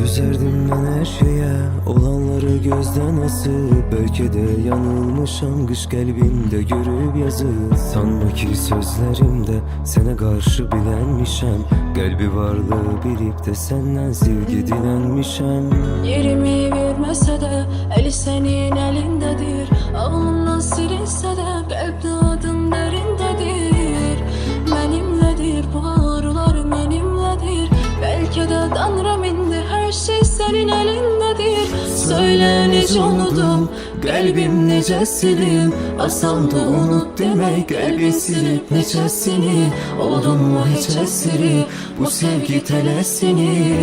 Dözerdim ben her şeye, olanları gözden asıp. Belki de yanılmışam, kış kalbimde görüp yazı. Sanma ki sözlerimde sana karşı bilenmişem. Kalbi varlığı bilip de senden sevgi dilenmişem. Yerimi vermese de eli senin elindedir. Ağlımdan silinse de kalpte adın derindedir. Benimledir bu ağrılar, benimledir. Belki de Tanrım indi, her şey senin elindedir. Söyle nece unudum, kalbim nece silim. Asam da unut demek, kalbin silip necesini. Oldun mu hiç esiri, bu sevgi telesini.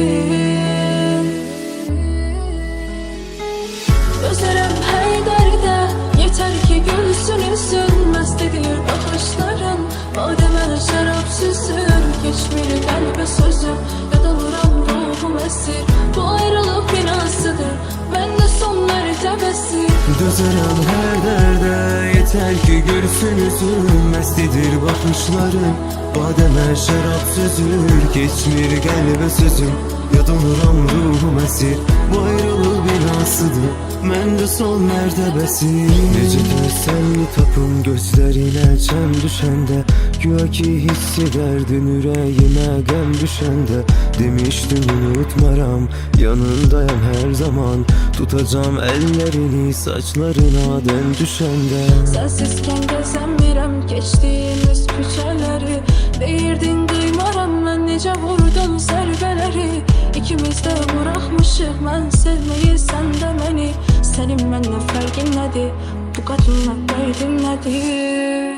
Dözerim her derde, yeter ki gülsün üzülmezdir bakışların. Bademe şarap süzür, geçmeli kalbe sözüm. Ya da vuran ruhum esir, bu ayrılık binasıdır. Ben de son mertebesi. Dözerim her derde, yeter ki görsün üzülmezdir bakışların. Bademe şarap süzür, geçmir kalbe sözüm. Ya da vuran ruhum esir, bu ayrılık binasıdır. Ben de son mertebesi. Nece gözselli tapın gözlerine çem düşende. Güya ki hissederdin yüreğime gem düşende. Demiştin unutmaram, yanındayım her zaman. Tutacağım ellerini saçlarına den düşende. Sensizken gezemirim geçtiğimiz küçeleri. Değirdin duymaram ben nece vurdum zerbeleri. İkimiz de bırakmışık ben sevmeyi, sen de beni. Senin benimle farkın nedir, bu kadınla derdin nedir?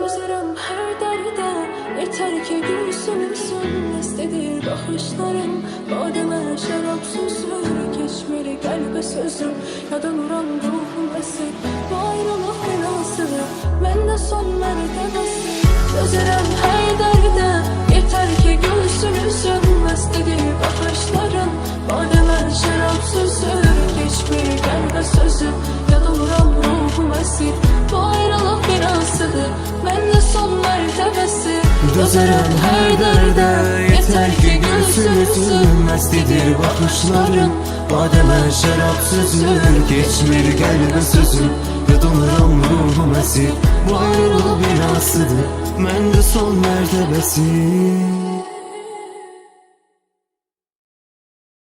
Üzerim her derde, yeter ki gülsün üzülmezdir bakışların. Bademe şarap süzür, geçmeli kalbe sözüm. Ya da vuran ruhum esir, bu ayrılık binasıdır. Ben de son mertebesi. Üzerim her derde, yeter ki gülsün üzülmezdir bakışların. Bademe şarap süzür, geçmeli kalbe sözüm. Ya da vuran ruhum esir, bu ayrılık binasıdır. Ben de son mertebesi. Dözerim her derde, yeter ki gülsün üzülmezdir bakışların. Bademe şarap süzür, geçmeli kalbe sözüm. Ya donurum ruhum esir, bu ayrılık binasıdır. Ben de son mertebesi.